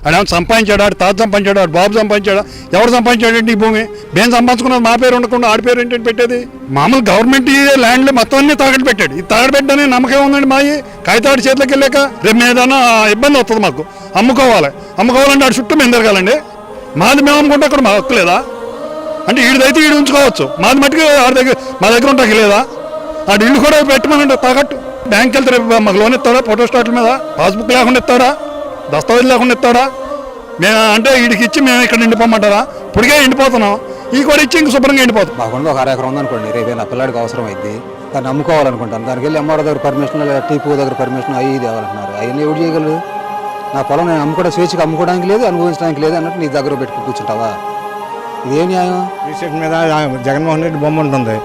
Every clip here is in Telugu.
ఆడేమో సంపాదించాడు, ఆడు తాత సంపాదించాడు, ఆడు బాబు సంపాదించాడు, ఎవరు సంపాదించాడంటే ఈ భూమి మేము సంపాదించుకున్నది మా పేరు ఉండకుండా ఆడి పేరు ఏంటంటే పెట్టేది. మామూలు గవర్నమెంట్ ల్యాండ్లో మొత్తం అన్ని తాగట్టు పెట్టాడు. ఈ తాగట్టు పెట్టని నమ్మకం ఉందండి మాయి. కాగితాడు చేతిలోకి వెళ్ళాక రేపు ఏదైనా ఇబ్బంది వస్తుంది మాకు. అమ్ముకోవాలంటే ఆడు చుట్టూ మేము తిరగాలండి. మాది మేము అమ్ముకుంటే అక్కడ మా హక్కు లేదా అంటే వీడిదైతే వీడు ఉంచుకోవచ్చు, మాది మట్టుకు మా దగ్గర ఉంటాకి లేదా. ఆడు ఇల్లు కూడా పెట్టమనండి తాకట్టు. బ్యాంక్ వెళ్తే రేపు మాకు లోన్ ఇస్తాడా, ఫోటోస్టాట్ల మీద పాస్బుక్ లేకుండా ఇస్తాడా, దస్తావేజ్ లేకుండా ఇస్తాడా. మేము అంటే వీడికి ఇచ్చి మేము ఇక్కడ ఎండిపోమంటారా? ఇప్పటికే ఎండిపోతున్నాం, ఈ కూడా ఇచ్చి ఇంక శుభ్రంగా ఎండిపోతాం. మాకుండా ఒక 1/2 ఎకరం ఉందనుకోండి, రేపు నా పిల్లాడికి అవసరం అయింది, దాన్ని అమ్ముకోవాలనుకుంటాను. దానికి వెళ్ళి ఎంఆర్ఓ దగ్గర పర్మిషన్, టీపీ దగ్గర పర్మిషన్ అవి తేవాలంటున్నారు. అవన్నీ ఎవరు చేయగలరు? నా పొలం నేను అమ్ముకోవడం స్వేచ్ఛగా అమ్ముకోవడానికి లేదు, అనుభవించడానికి లేదు అన్నట్టు నీ దగ్గర పెట్టుకుని కూర్చుంటావా? ఇదే న్యాయం? రిజిస్ట్రేషన్ మీద జగన్మోహన్ రెడ్డి బొమ్మ ఉంటుంది.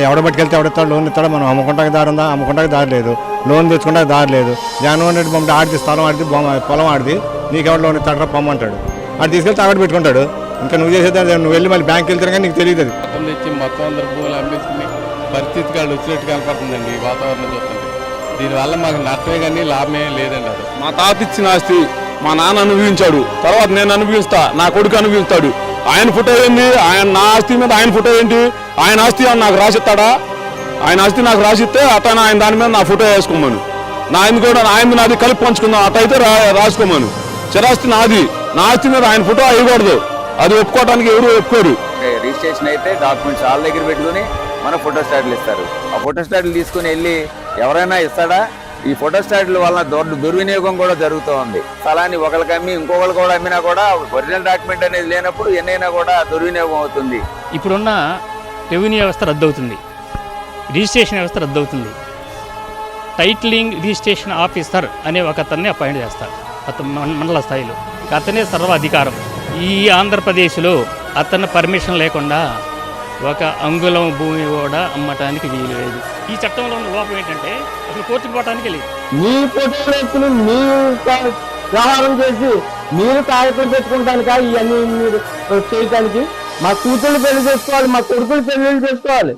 ఎవడ పట్టుకెళ్తే ఎవడెత్తాడు, లోన్ ఇస్తాడు. మనం అమ్ముకుంటానికి దారి ఉందా? అమ్ముకుంటానికి దారి లేదు. లోన్ తెచ్చుకుంటానికి దారి లేదు. జగన్మోహన్ రెడ్డి బొమ్మ ఆడిది, స్థలం ఆడిది, పొలం ఆడిది, నీకెవరు లోన్ ఇస్తాడు పొమ్మంటాడు. ఆడు తీసుకెళ్తే తాగట్టు పెట్టుకుంటాడు. ఇంకా నువ్వు చేసేది నువ్వు వెళ్ళి మళ్ళీ బ్యాంక్కి వెళ్తే కానీ నీకు తెలియదు. అది మొత్తం తెచ్చి మొత్తం అందరు భూములు అమ్మేసుకుని పరిస్థితికి వాళ్ళు వచ్చినట్టు కనపడుతుందండి ఈ వాతావరణం చూస్తుంటే. దీనివల్ల మాకు నష్టమే కానీ లాభమే లేదండి. అది మా తాత ఇచ్చిన ఆస్తి మా నాన్న అనుభవించాడు, తర్వాత నేను అనుభవిస్తా, నా కొడుకు అనుభవిస్తాడు. ఆయన ఫోటో ఏంది? నా ఆస్తి మీద ఆయన ఫోటో ఏంటి? ఆయన ఆస్తి నాకు రాసిస్తాడా? ఆయన ఆస్తి నాకు రాసిస్తే అతను ఆయన దాని మీద నా ఫోటో వేసుకోమను. ఆయన కూడా ఆయన నాది కలిపి పంచుకుందాం, అటైతే రాసుకోమను. చిరాస్తి నాది, నా ఆస్తి మీద ఆయన ఫోటో వేయకూడదు. అది ఒప్పుకోవడానికి ఎవరు ఒప్పుకోరు. రిజిస్ట్రేషన్ అయితే డాక్యుమెంట్స్ వాళ్ళ దగ్గర పెట్టుకుని మన ఫోటో స్టాట్లు ఇస్తారు. ఆ ఫోటో స్టాట్లు తీసుకుని వెళ్ళి ఎవరైనా ఇస్తాడా? ఈ ఫోటో స్టాట్ల వలన దుర్వినియోగం కూడా జరుగుతూ ఉంది. స్థలాన్ని ఒకరికి అమ్మి ఇంకొకరు కూడా అమ్మినా కూడా ఒరిజినల్ డాక్యుమెంట్ అనేది లేనప్పుడు ఎన్నైనా కూడా దుర్వినియోగం అవుతుంది. ఇప్పుడున్న రెవెన్యూ వ్యవస్థ రద్దవుతుంది, రిజిస్ట్రేషన్ వ్యవస్థ రద్దవుతుంది. టైటిలింగ్ రిజిస్ట్రేషన్ ఆఫీసర్ అనే ఒక అతన్ని అపాయింట్ చేస్తారు మండల స్థాయిలో. అతనే సర్వాధికారం. ఈ ఆంధ్రప్రదేశ్లో అతను పర్మిషన్ లేకుండా ఒక అంగుళం భూమి కూడా అమ్మటానికి వీలు లేదు. ఈ చట్టంలో ఉన్న లోపం ఏంటంటే అసలు కోర్టుకు పోవటానికి లేదు. మీ ఫోటోలు మీరు వ్యవహారం చేసి మీరు కాగితం పెట్టుకుంటానికా ఇవన్నీ మీరు చేయటానికి? మా కూతుళ్ళు పెళ్లి చేసుకోవాలి, మా కొడుకులు పెళ్లిళ్ళు చేసుకోవాలి,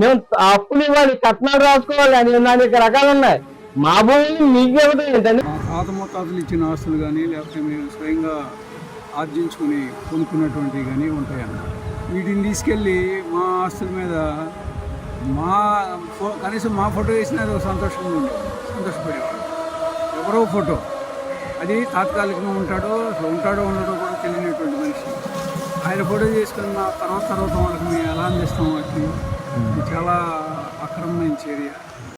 మేము అప్పులు ఇవ్వాలి, కట్నాలు రాసుకోవాలి అని అనేక రకాలు ఉన్నాయి. మా భూమిని మీకు ఇవ్వడం ఏంటండి? పాత ముత్తాతలు ఇచ్చిన ఆస్తులు కానీ లేకపోతే మేము స్వయంగా ఆర్జించుకుని కొనుక్కున్నటువంటివి కానీ ఉంటాయన్న. వీటిని తీసుకెళ్ళి మా ఆస్తుల మీద కనీసం మా ఫోటో వేసినా సంతోషంగా ఉండేది, సంతోషపడేవాడు. ఎవరో ఫోటో అది తాత్కాలికంగా ఉంటాడో ఉండడో కూడా తెలియనటువంటి మనిషి ఆయన ఫోటో చేసుకున్న తర్వాత వాళ్ళకి మేము ఎలా అందిస్తాం? వాటిని చాలా అక్రమమైన చర్య.